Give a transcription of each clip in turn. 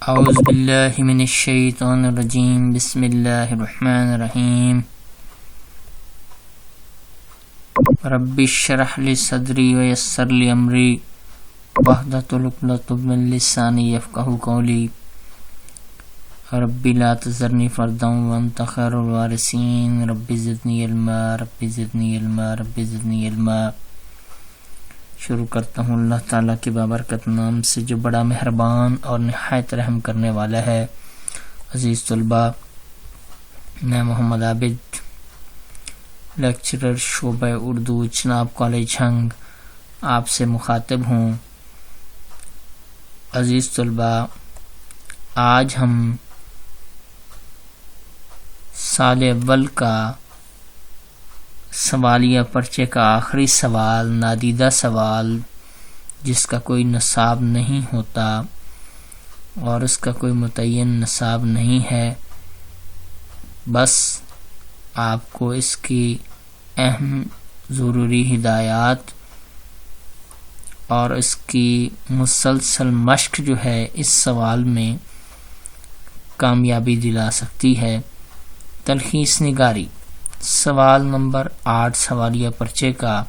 اعوذ باللہ من الشیطان الرجیم بسم اللہ الرحمن الرحیم رب اشرح لی صدری ویسر لی امری واحلل عقدۃ من لسانی یفقہوا قولی رب لا تذرنی فردا وانت خیر الوارثین رب زدنی علما رب زدنی علما رب زدنی علما۔ شروع کرتا ہوں اللہ تعالیٰ کے بابرکت نام سے جو بڑا مہربان اور نہایت رحم کرنے والا ہے۔ عزیز طلباء، میں محمد عابد، لیکچرر شعبہ اردو چناب کالج ہنگ، آپ سے مخاطب ہوں۔ عزیز طلباء، آج ہم سال اول کا سوالیہ پرچے کا آخری سوال، نادیدہ سوال جس کا کوئی نصاب نہیں ہوتا اور اس کا کوئی متعین نصاب نہیں ہے، بس آپ کو اس کی اہم ضروری ہدایات اور اس کی مسلسل مشق جو ہے اس سوال میں کامیابی دلا سکتی ہے۔ تلخیص نگاری، سوال نمبر 8 سوالیہ پرچے کا،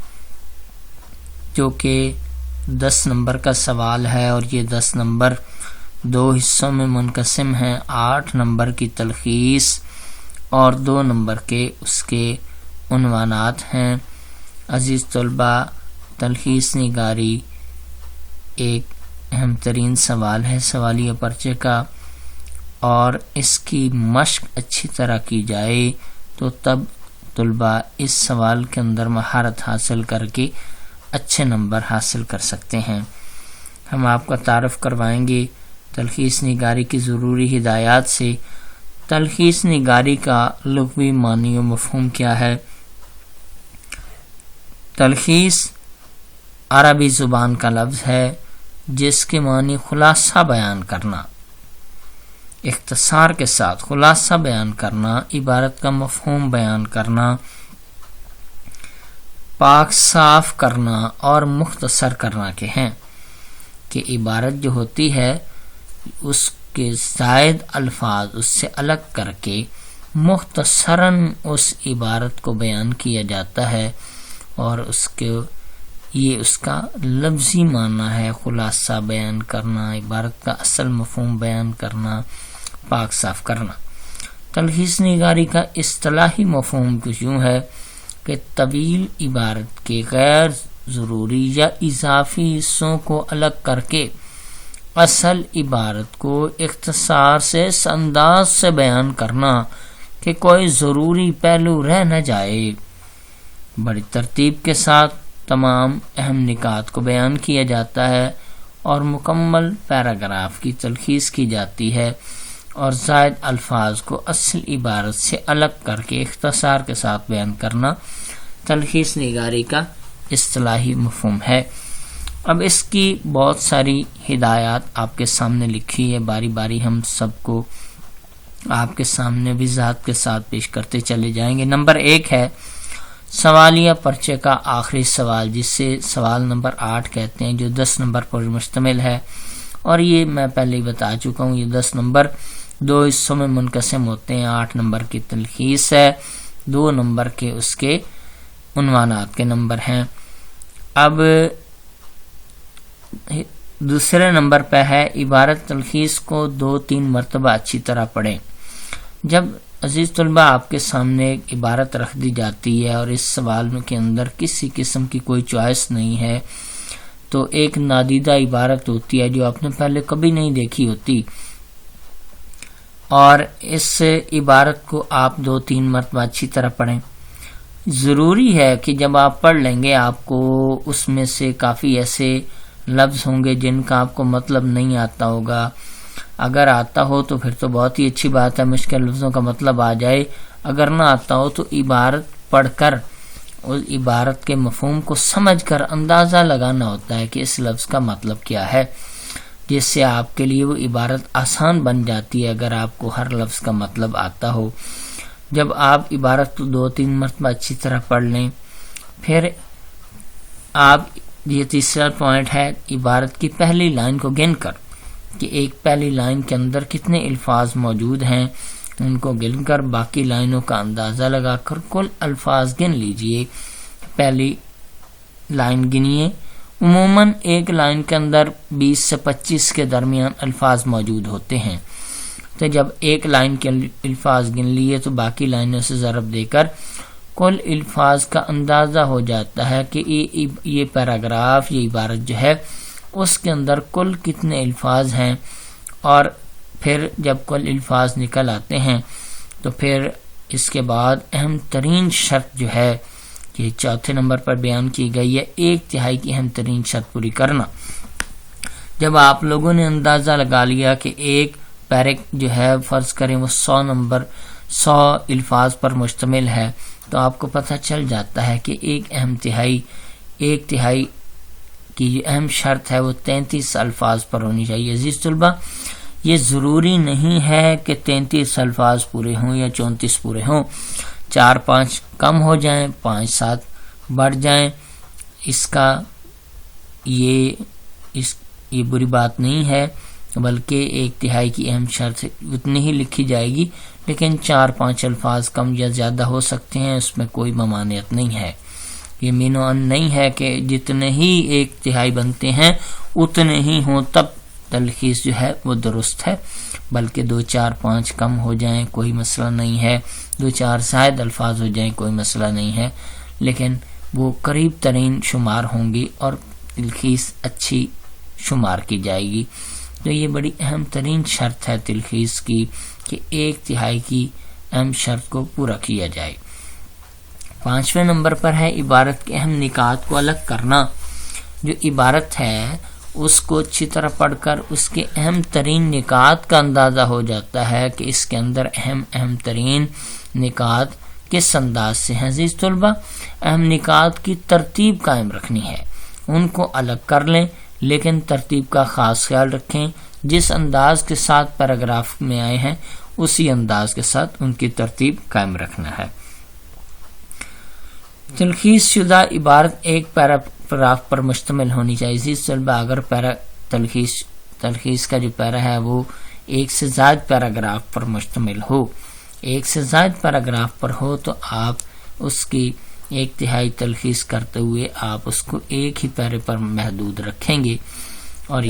جو کہ 10 نمبر کا سوال ہے اور یہ 10 نمبر 2 حصوں میں منقسم ہیں۔ 8 نمبر کی تلخیص اور 2 نمبر کے اس کے عنوانات ہیں۔ عزیز طلباء، تلخیص نگاری ایک اہم ترین سوال ہے سوالیہ پرچے کا، اور اس کی مشق اچھی طرح کی جائے تو تب طلباء اس سوال کے اندر مہارت حاصل کر کے اچھے نمبر حاصل کر سکتے ہیں۔ ہم آپ کا تعارف کروائیں گے تلخیص نگاری کی ضروری ہدایات سے۔ تلخیص نگاری کا لغوی معنی و مفہوم کیا ہے؟ تلخیص عربی زبان کا لفظ ہے جس کے معنی خلاصہ بیان کرنا، اختصار کے ساتھ خلاصہ بیان کرنا، عبارت کا مفہوم بیان کرنا، پاک صاف کرنا اور مختصر کرنا کے ہیں کہ عبارت جو ہوتی ہے اس کے زائد الفاظ اس سے الگ کر کے مختصراً اس عبارت کو بیان کیا جاتا ہے، اور یہ اس کا لفظی معنی ہے، خلاصہ بیان کرنا، عبارت کا اصل مفہوم بیان کرنا، پاک صاف کرنا۔ تلخیص نگاری کا اصطلاحی مفہوم کچھ یوں ہے کہ طویل عبارت کے غیر ضروری یا اضافی حصوں کو الگ کر کے اصل عبارت کو اختصار سے اس انداز سے بیان کرنا کہ کوئی ضروری پہلو رہ نہ جائے۔ بڑی ترتیب کے ساتھ تمام اہم نکات کو بیان کیا جاتا ہے اور مکمل پیراگراف کی تلخیص کی جاتی ہے، اور زائد الفاظ کو اصل عبارت سے الگ کر کے اختصار کے ساتھ بیان کرنا تلخیص نگاری کا اصطلاحی مفہوم ہے۔ اب اس کی بہت ساری ہدایات آپ کے سامنے لکھی ہے، باری باری ہم سب کو آپ کے سامنے وضاحت کے ساتھ پیش کرتے چلے جائیں گے۔ نمبر 1 ہے سوالیہ پرچے کا آخری سوال، جس سے سوال نمبر 8 کہتے ہیں، جو 10 نمبر پر مشتمل ہے، اور یہ میں پہلے ہی بتا چکا ہوں، یہ 10 نمبر 2 حصوں میں منقسم ہوتے ہیں۔ 8 نمبر کی تلخیص ہے، 2 نمبر کے اس کے عنوانات کے نمبر ہیں۔ اب دوسرے نمبر پہ ہے عبارت تلخیص کو 2-3 مرتبہ اچھی طرح پڑھیں۔ جب عزیز طلباء آپ کے سامنے ایک عبارت رکھ دی جاتی ہے اور اس سوال کے اندر کسی قسم کی کوئی چوائس نہیں ہے، تو ایک نادیدہ عبارت ہوتی ہے جو آپ نے پہلے کبھی نہیں دیکھی ہوتی، اور اس عبارت کو آپ 2-3 مرتبہ اچھی طرح پڑھیں۔ ضروری ہے کہ جب آپ پڑھ لیں گے آپ کو اس میں سے کافی ایسے لفظ ہوں گے جن کا آپ کو مطلب نہیں آتا ہوگا۔ اگر آتا ہو تو پھر تو بہت ہی اچھی بات ہے، مشکل لفظوں کا مطلب آ جائے۔ اگر نہ آتا ہو تو عبارت پڑھ کر اس عبارت کے مفہوم کو سمجھ کر اندازہ لگانا ہوتا ہے کہ اس لفظ کا مطلب کیا ہے، جس سے آپ کے لیے وہ عبارت آسان بن جاتی ہے اگر آپ کو ہر لفظ کا مطلب آتا ہو۔ جب آپ عبارت کو 2-3 مرتبہ اچھی طرح پڑھ لیں، پھر آپ یہ تیسرا پوائنٹ ہے عبارت کی پہلی لائن کو گن کر کہ ایک پہلی لائن کے اندر کتنے الفاظ موجود ہیں، ان کو گن کر باقی لائنوں کا اندازہ لگا کر کل الفاظ گن لیجئے۔ پہلی لائن گنیے۔ عموماً ایک لائن کے اندر 20 سے 25 کے درمیان الفاظ موجود ہوتے ہیں، تو جب ایک لائن کے الفاظ گن لیے تو باقی لائنوں سے ضرب دے کر کل الفاظ کا اندازہ ہو جاتا ہے کہ یہ پیراگراف، یہ عبارت جو ہے اس کے اندر کل کتنے الفاظ ہیں، اور پھر جب کل الفاظ نکل آتے ہیں تو پھر اس کے بعد اہم ترین شرط جو ہے کہ چوتھے نمبر پر بیان کی گئی ہے، 1/3 کی اہم ترین شرط پوری کرنا۔ جب آپ لوگوں نے اندازہ لگا لیا کہ ایک پیرک جو ہے فرض کریں وہ 100 الفاظ پر مشتمل ہے، تو آپ کو پتہ چل جاتا ہے کہ ایک تہائی کی جو اہم شرط ہے وہ 33 الفاظ پر ہونی چاہیے۔ عزیز طلبہ، یہ ضروری نہیں ہے کہ 33 الفاظ پورے ہوں یا 34 پورے ہوں، 4-5 کم ہو جائیں، 5-7 بڑھ جائیں، اس کا یہ بری بات نہیں ہے، بلکہ 1/3 کی اہم شرط اتنی ہی لکھی جائے گی، لیکن 4-5 الفاظ کم یا زیادہ ہو سکتے ہیں، اس میں کوئی ممانعت نہیں ہے۔ یہ مین و ان نہیں ہے کہ جتنے ہی 1/3 بنتے ہیں اتنے ہی ہوں تب تلخیص جو ہے وہ درست ہے، بلکہ 2-4-5 کم ہو جائیں کوئی مسئلہ نہیں ہے، 2-4 زائد الفاظ ہو جائیں کوئی مسئلہ نہیں ہے، لیکن وہ قریب ترین شمار ہوں گی اور تلخیص اچھی شمار کی جائے گی۔ تو یہ بڑی اہم ترین شرط ہے تلخیص کی کہ 1/3 کی اہم شرط کو پورا کیا جائے۔ 5ویں نمبر پر ہے عبارت کے اہم نکات کو الگ کرنا۔ جو عبارت ہے اس کو اچھی طرح پڑھ کر اس کے اہم ترین نکات کا اندازہ ہو جاتا ہے کہ اس کے اندر اہم ترین نکات کس انداز سے ہیں۔ عزیز طلبہ، اہم نکات کی ترتیب قائم رکھنی ہے، ان کو الگ کر لیں لیکن ترتیب کا خاص خیال رکھیں، جس انداز کے ساتھ پیراگراف میں آئے ہیں اسی انداز کے ساتھ ان کی ترتیب قائم رکھنا ہے۔ تلخیص شدہ عبارت ایک پیراگراف پر مشتمل ہونی چاہیے۔ عزیز طلبہ، اگر تلخیص کا جو پیرا ہے وہ ایک سے زائد پیراگراف پر مشتمل ہو، ایک سے زائد پیراگراف پر ہو، تو آپ اس کی 1/3 تلخیص کرتے ہوئے آپ اس کو ایک ہی پیرے پر محدود رکھیں گے، اور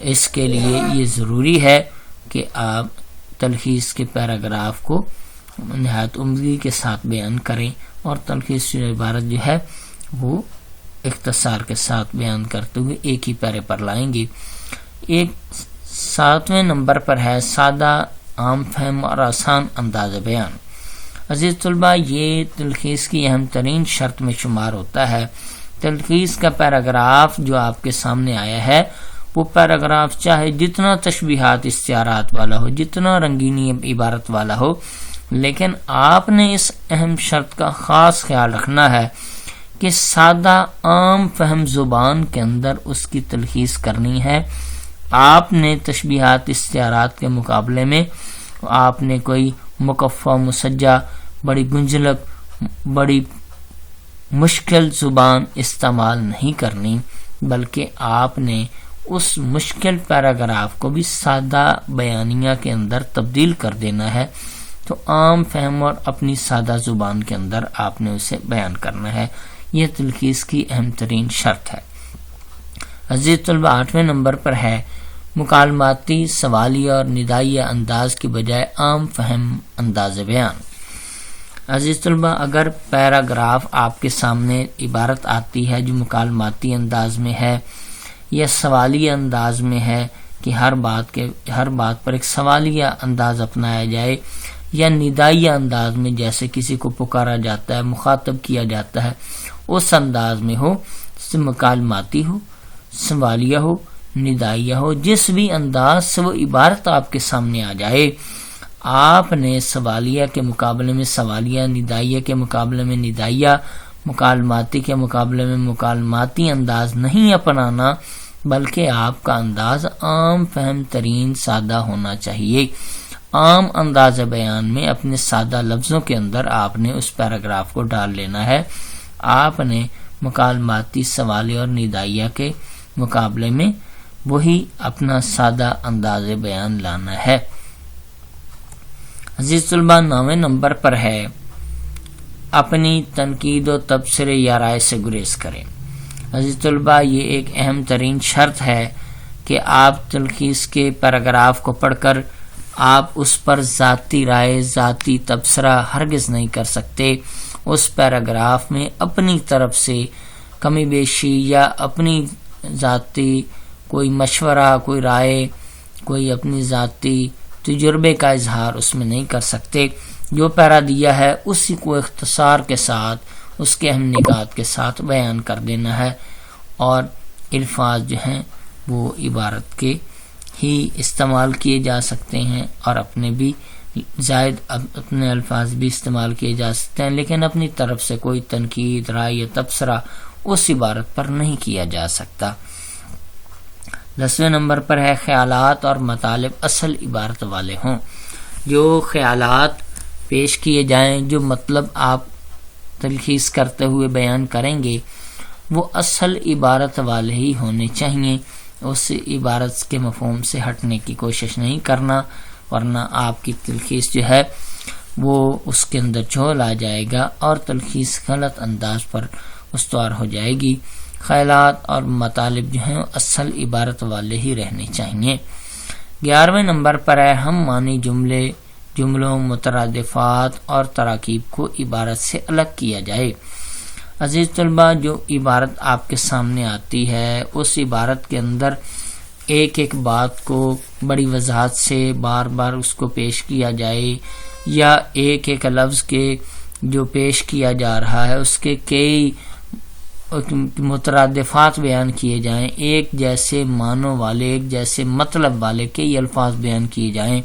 اس کے لیے یہ ضروری ہے کہ آپ تلخیص کے پیراگراف کو نہایت عمدگی کے ساتھ بیان کریں، اور تلخیص شدہ عبارت جو ہے وہ اختصار کے ساتھ بیان کرتے ہوئے ایک ہی پیرے پر لائیں گے۔ 7ویں نمبر پر ہے سادہ، عام فہم اور آسان انداز بیان۔ عزیز طلبہ، یہ تلخیص کی اہم ترین شرط میں شمار ہوتا ہے۔ تلخیص کا پیراگراف جو آپ کے سامنے آیا ہے وہ پیراگراف چاہے جتنا تشبیہات استعارات والا ہو، جتنا رنگینی عبارت والا ہو، لیکن آپ نے اس اہم شرط کا خاص خیال رکھنا ہے کہ سادہ عام فہم زبان کے اندر اس کی تلخیص کرنی ہے۔ آپ نے تشبیہات استعارات کے مقابلے میں آپ نے کوئی مکفہ مسجع، بڑی گنجلک، بڑی مشکل زبان استعمال نہیں کرنی، بلکہ آپ نے اس مشکل پیراگراف کو بھی سادہ بیانیہ کے اندر تبدیل کر دینا ہے، تو عام فہم اور اپنی سادہ زبان کے اندر آپ نے اسے بیان کرنا ہے۔ یہ تلخیص کی اہم ترین شرط ہے۔ عزیز طلبہ، 8ویں نمبر پر ہے مکالماتی، سوالیہ اور ندائیہ انداز کی بجائے عام فہم انداز بیان۔ عزیز طلبہ، اگر پیراگراف آپ کے سامنے عبارت آتی ہے جو مکالماتی انداز میں ہے یا سوالیہ انداز میں ہے کہ ہر بات پر ایک سوالیہ انداز اپنایا جائے، یا ندائیہ انداز میں جیسے کسی کو پکارا جاتا ہے، مخاطب کیا جاتا ہے، اس انداز میں ہو، مکالماتی ہو، سوالیہ ہو، ندائیہ ہو، جس بھی انداز سے وہ عبارت آپ کے سامنے آ جائے، آپ نے سوالیہ کے مقابلے میں سوالیہ، ندائیہ کے مقابلے میں ندائیہ، مکالماتی کے مقابلے میں مکالماتی انداز نہیں اپنانا، بلکہ آپ کا انداز عام فہم ترین سادہ ہونا چاہیے۔ عام انداز بیان میں اپنے سادہ لفظوں کے اندر آپ نے اس پیراگراف کو ڈال لینا ہے۔ آپ نے مکالماتی، سوالیہ اور ندائیہ کے مقابلے میں وہی اپنا سادہ انداز بیان لانا ہے۔ عزیز طلباء، 9ویں نمبر پر ہے اپنی تنقید و تبصرے یا رائے سے گریز کریں۔ عزیز طلباء، یہ ایک اہم ترین شرط ہے کہ آپ تلخیص کے پیراگراف کو پڑھ کر آپ اس پر ذاتی رائے، ذاتی تبصرہ ہرگز نہیں کر سکتے۔ اس پیراگراف میں اپنی طرف سے کمی بیشی یا اپنی ذاتی کوئی مشورہ، کوئی رائے، کوئی اپنی ذاتی تجربے کا اظہار اس میں نہیں کر سکتے۔ جو پیرا دیا ہے اسی کو اختصار کے ساتھ، اس کے اہم نکات کے ساتھ بیان کر دینا ہے، اور الفاظ جو ہیں وہ عبارت کے ہی استعمال کیے جا سکتے ہیں، اور اپنے بھی زائد اپنے الفاظ بھی استعمال کیے جا سکتے ہیں، لیکن اپنی طرف سے کوئی تنقید، رائے یا تبصرہ اس عبارت پر نہیں کیا جا سکتا۔ 10ویں نمبر پر ہے خیالات اور مطالب اصل عبارت والے ہوں۔ جو خیالات پیش کیے جائیں، جو مطلب آپ تلخیص کرتے ہوئے بیان کریں گے، وہ اصل عبارت والے ہی ہونے چاہیے۔ اس عبارت کے مفہوم سے ہٹنے کی کوشش نہیں کرنا، ورنہ آپ کی تلخیص جو ہے وہ اس کے اندر جھول آ جائے گا اور تلخیص غلط انداز پر استوار ہو جائے گی۔ خیالات اور مطالب جو ہیں اصل عبارت والے ہی رہنے چاہیے۔ 11ویں نمبر پر ہے ہم معنی جملوں، مترادفات اور تراکیب کو عبارت سے الگ کیا جائے۔ عزیز طلباء، جو عبارت آپ کے سامنے آتی ہے اس عبارت کے اندر ایک ایک بات کو بڑی وضاحت سے بار بار اس کو پیش کیا جائے، یا ایک ایک لفظ کے جو پیش کیا جا رہا ہے اس کے کئی مترادفات بیان کیے جائیں، ایک جیسے معنوں والے، ایک جیسے مطلب والے کئی الفاظ بیان کیے جائیں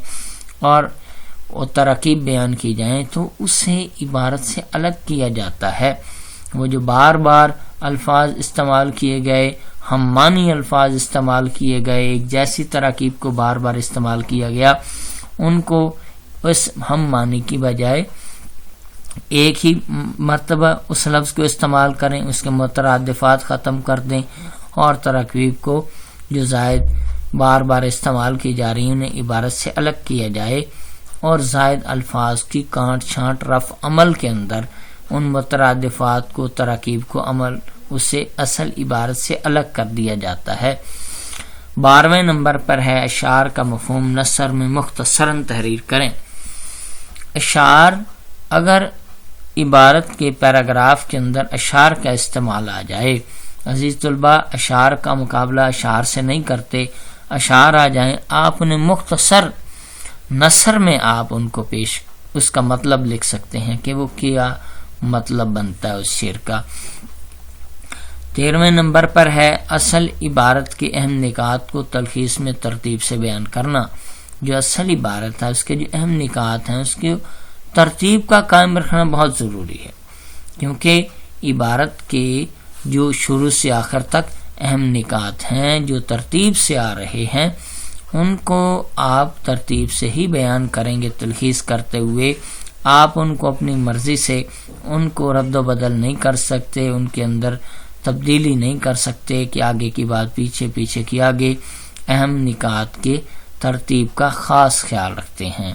اور تراکیب بیان کی جائیں، تو اسے عبارت سے الگ کیا جاتا ہے۔ وہ جو بار بار الفاظ استعمال کیے گئے، ہم معنی الفاظ استعمال کیے گئے، ایک جیسی تراکیب کو بار بار استعمال کیا گیا، ان کو اس ہم معنی کی بجائے ایک ہی مرتبہ اس لفظ کو استعمال کریں، اس کے مترادفات ختم کر دیں، اور تراکیب کو جو زائد بار بار استعمال کی جا رہی ہیں انہیں عبارت سے الگ کیا جائے، اور زائد الفاظ کی کانٹ چھانٹ رفع عمل کے اندر ان مترادفات کو، تراکیب کو عمل اسے اصل عبارت سے الگ کر دیا جاتا ہے۔ 12ویں نمبر پر ہے اشعار کا مفہوم نثر میں مختصراً تحریر کریں۔ اشعار، اگر عبارت کے پیراگراف کے اندر اشعار کا استعمال آ جائے، عزیز طلباء اشعار کا مقابلہ اشعار سے نہیں کرتے، اشعار آ جائیں، آپ انہیں مختصر نثر میں آپ ان کو اس کا مطلب لکھ سکتے ہیں کہ وہ کیا مطلب بنتا ہے اس شعر کا۔ 13ویں نمبر پر ہے اصل عبارت کے اہم نکات کو تلخیص میں ترتیب سے بیان کرنا۔ جو اصل عبارت ہے اس کے جو اہم نکات ہیں اس کے ترتیب کا قائم رکھنا بہت ضروری ہے، کیونکہ عبارت کے جو شروع سے آخر تک اہم نکات ہیں، جو ترتیب سے آ رہے ہیں، ان کو آپ ترتیب سے ہی بیان کریں گے۔ تلخیص کرتے ہوئے آپ ان کو اپنی مرضی سے ان کو رد و بدل نہیں کر سکتے، ان کے اندر تبدیلی نہیں کر سکتے کہ آگے کی بات پیچھے، پیچھے کی آگے۔ اہم نکات کے ترتیب کا خاص خیال رکھتے ہیں۔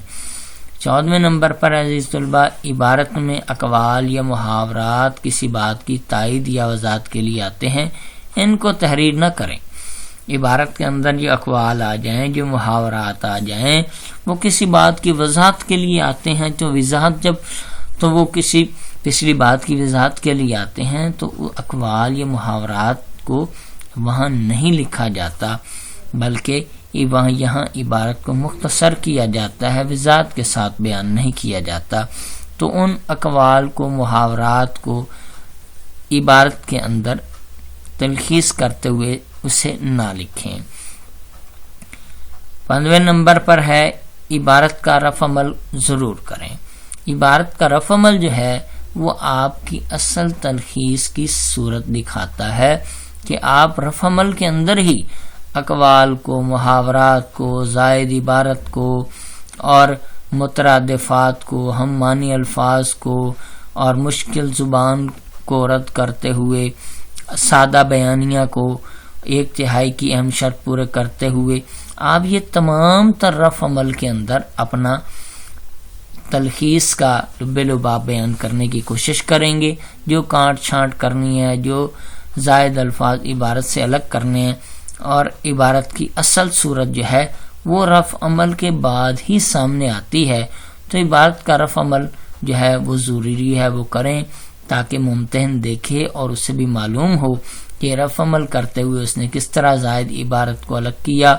14ویں نمبر پر عزیز طلباء، عبارت میں اقوال یا محاورات کسی بات کی تائید یا وضاحت کے لیے آتے ہیں، ان کو تحریر نہ کریں۔ عبارت کے اندر جو اقوال آ جائیں، جو محاورات آ جائیں، وہ کسی بات کی وضاحت کے لیے آتے ہیں، تو وہ کسی پچھلی بات کی وضاحت کے لیے آتے ہیں، تو اقوال یا محاورات کو وہاں نہیں لکھا جاتا، بلکہ یہاں عبارت کو مختصر کیا جاتا ہے، وضاحت کے ساتھ بیان نہیں کیا جاتا۔ تو ان اقوال کو، محاورات کو عبارت کے اندر تلخیص کرتے ہوئے اسے نہ لکھیں۔ 15ویں نمبر پر ہے عبارت کا رفع عمل ضرور کریں۔ عبارت کا رفع عمل جو ہے وہ آپ کی اصل تلخیص کی صورت دکھاتا ہے کہ آپ رفع عمل کے اندر ہی اقوال کو، محاورات کو، زائد عبارت کو اور مترادفات کو، ہم معنی الفاظ کو اور مشکل زبان کو رد کرتے ہوئے سادہ بیانیہ کو 1/3 کی اہم شرط پورے کرتے ہوئے آپ یہ تمام تر رفع عمل کے اندر اپنا تلخیص کا لب لباب بیان کرنے کی کوشش کریں گے. جو کانٹ چھانٹ کرنی ہے، جو زائد الفاظ عبارت سے الگ کرنے ہیں، اور عبارت کی اصل صورت جو ہے وہ رفع عمل کے بعد ہی سامنے آتی ہے، تو عبارت کا رفع عمل جو ہے وہ ضروری ہے وہ کریں، تاکہ ممتحن دیکھے اور اسے بھی معلوم ہو کہ رفع عمل کرتے ہوئے اس نے کس طرح زائد عبارت کو الگ کیا،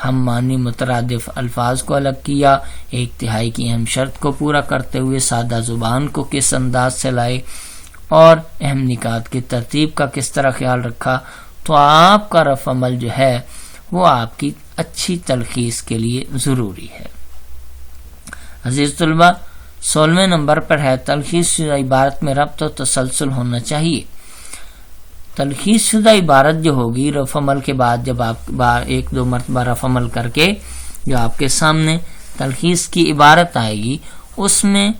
ہم معنی مترادف الفاظ کو الگ کیا، 1/3 کی اہم شرط کو پورا کرتے ہوئے سادہ زبان کو کس انداز سے لائے، اور اہم نکات کی ترتیب کا کس طرح خیال رکھا. تو آپ کا رفع عمل جو ہے وہ آپ کی اچھی تلخیص کے لیے ضروری ہے. عزیز طلبہ، 16ویں نمبر پر ہے تلخیص شدہ عبارت میں ربط و تسلسل ہونا چاہیے. تلخیص شدہ عبارت جو ہوگی رفع عمل کے بعد، جب آپ 1-2 مرتبہ رفع عمل کر کے جو آپ کے سامنے تلخیص کی عبارت آئے گی، اس میں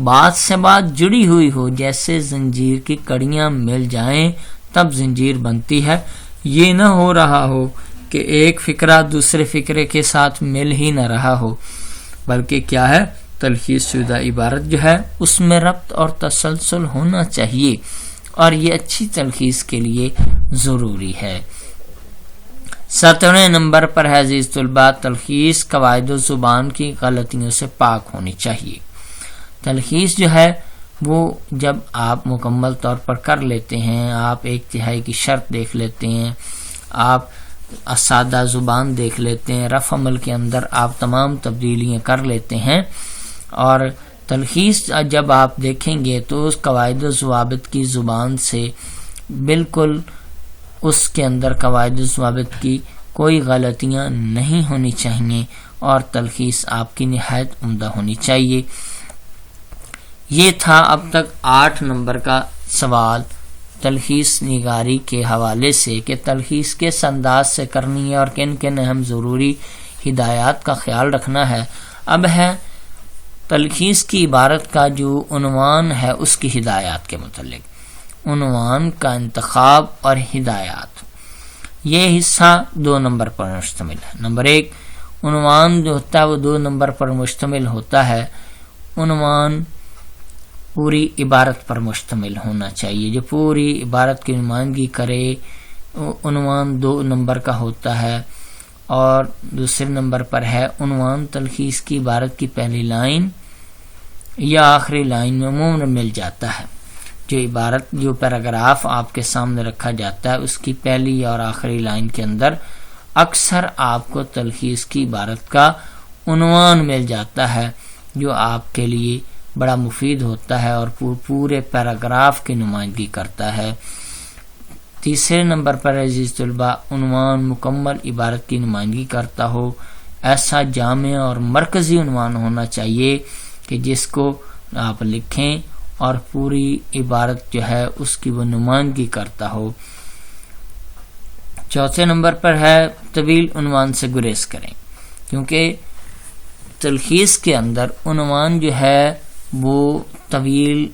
بات سے بات جڑی ہوئی ہو، جیسے زنجیر کی کڑیاں مل جائیں تب زنجیر بنتی ہے. یہ نہ ہو رہا ہو کہ ایک فقرہ دوسرے فقرے کے ساتھ مل ہی نہ رہا ہو، بلکہ کیا ہے، تلخیص شدہ عبارت جو ہے اس میں ربط اور تسلسل ہونا چاہیے، اور یہ اچھی تلخیص کے لیے ضروری ہے. 17ویں نمبر پر ہے عزیز طلباء تلخیص قواعد و زبان کی غلطیوں سے پاک ہونی چاہیے. تلخیص جو ہے وہ جب آپ مکمل طور پر کر لیتے ہیں، آپ 1/3 کی شرط دیکھ لیتے ہیں، آپ سادہ زبان دیکھ لیتے ہیں، رفع عمل کے اندر آپ تمام تبدیلیاں کر لیتے ہیں، اور تلخیص جب آپ دیکھیں گے تو اس قواعد و ضوابط کی زبان سے بالکل اس کے اندر قواعد و ضوابط کی کوئی غلطیاں نہیں ہونی چاہیے، اور تلخیص آپ کی نہایت عمدہ ہونی چاہیے. یہ تھا اب تک 8 نمبر کا سوال تلخیص نگاری کے حوالے سے، کہ تلخیص کس انداز سے کرنی ہے اور کن کن اہم ضروری ہدایات کا خیال رکھنا ہے. اب ہے تلخیص کی عبارت کا جو عنوان ہے اس کی ہدایات کے متعلق، عنوان کا انتخاب اور ہدایات. یہ حصہ 2 نمبر پر مشتمل ہے. نمبر 1، عنوان جو ہوتا ہے وہ 2 نمبر پر مشتمل ہوتا ہے. عنوان پوری عبارت پر مشتمل ہونا چاہیے، جو پوری عبارت کی نمائندگی کرے. عنوان 2 نمبر کا ہوتا ہے. اور دوسرے نمبر پر ہے عنوان تلخیص کی عبارت کی پہلی لائن یا آخری لائن میں عموماً مل جاتا ہے. جو عبارت جو پیراگراف آپ کے سامنے رکھا جاتا ہے اس کی پہلی اور آخری لائن کے اندر اکثر آپ کو تلخیص کی عبارت کا عنوان مل جاتا ہے، جو آپ کے لیے بڑا مفید ہوتا ہے اور پورے پیراگراف کی نمائندگی کرتا ہے. تیسرے نمبر پر عزیز طلباء عنوان مکمل عبارت کی نمائندگی کرتا ہو. ایسا جامع اور مرکزی عنوان ہونا چاہیے کہ جس کو آپ لکھیں اور پوری عبارت جو ہے اس کی وہ نمائندگی کرتا ہو. چوتھے نمبر پر ہے طویل عنوان سے گریز کریں، کیونکہ تلخیص کے اندر عنوان جو ہے وہ طویل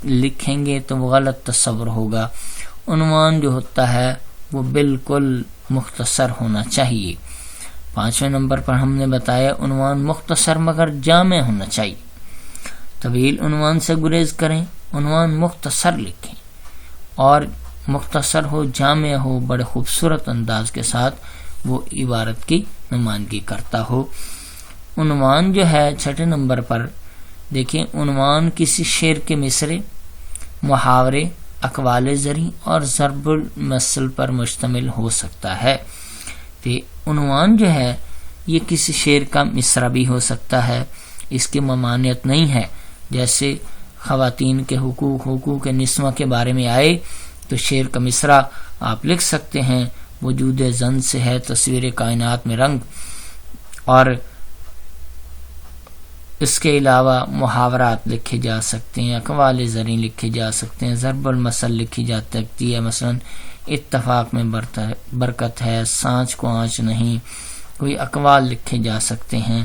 لکھیں گے تو وہ غلط تصور ہوگا. عنوان جو ہوتا ہے وہ بالکل مختصر ہونا چاہیے. 5ویں نمبر پر ہم نے بتایا عنوان مختصر مگر جامع ہونا چاہیے. طویل عنوان سے گریز کریں، عنوان مختصر لکھیں، اور مختصر ہو، جامع ہو، بڑے خوبصورت انداز کے ساتھ وہ عبارت کی نمائندگی کرتا ہو. عنوان جو ہے 6 نمبر پر دیکھیں، عنوان کسی شعر کے مصرے، محاورے، اقوال زرعی اور ضرب المثل پر مشتمل ہو سکتا ہے. تو عنوان جو ہے یہ کسی شعر کا مصرع بھی ہو سکتا ہے، اس کی ممانعت نہیں ہے. جیسے خواتین کے حقوق نسواں کے بارے میں آئے تو شعر کا مصرع آپ لکھ سکتے ہیں، وجود زن سے ہے تصویر کائنات میں رنگ. اور اس کے علاوہ محاورات لکھے جا سکتے ہیں، اقوال زرعی لکھے جا سکتے ہیں، ضرب المثل لکھی جا سکتی ہے. مثلا اتفاق میں برکت ہے، سانچ کو آنچ نہیں، کوئی اقوال لکھے جا سکتے ہیں.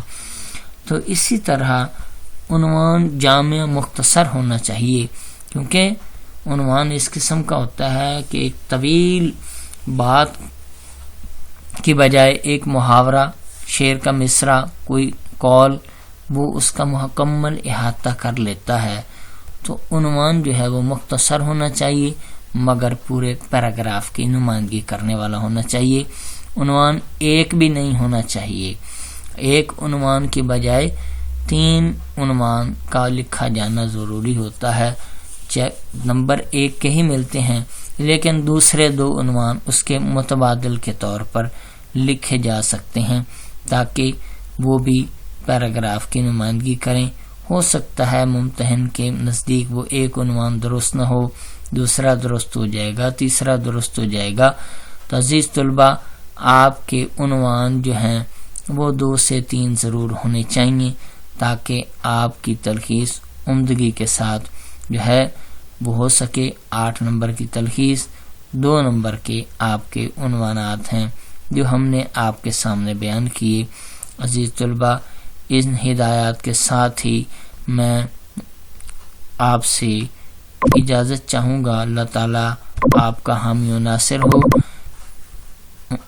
تو اسی طرح عنوان جامع مختصر ہونا چاہیے، کیونکہ عنوان اس قسم کا ہوتا ہے کہ ایک طویل بات کی بجائے ایک محاورہ، شعر کا مصرع، کوئی قول وہ اس کا مکمل احاطہ کر لیتا ہے، تو عنوان جو ہے وہ مختصر ہونا چاہیے مگر پورے پیراگراف کی نمائندگی کرنے والا ہونا چاہیے۔ عنوان ایک بھی نہیں ہونا چاہیے، ایک عنوان کی بجائے 3 عنوان کا لکھا جانا ضروری ہوتا ہے۔ نمبر 1 کے ہی ملتے ہیں لیکن دوسرے 2 عنوان اس کے متبادل کے طور پر لکھے جا سکتے ہیں تاکہ وہ بھی پیراگراف کی نمائندگی کریں۔ ہو سکتا ہے ممتحن کے نزدیک وہ ایک عنوان درست نہ ہو، دوسرا درست ہو جائے گا، تیسرا درست ہو جائے گا۔ تو عزیز طلبہ، آپ کے عنوان جو ہیں وہ 2 سے 3 ضرور ہونے چاہیے تاکہ آپ کی تلخیص عمدگی کے ساتھ جو ہے وہ ہو سکے۔ 8 نمبر کی تلخیص، 2 نمبر کے آپ کے عنوانات ہیں جو ہم نے آپ کے سامنے بیان کیے۔ عزیز طلبہ، ان ہدایات کے ساتھ ہی میں آپ سے اجازت چاہوں گا۔ اللہ تعالیٰ آپ کا حامی و ناصر ہو۔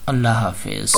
اللہ حافظ۔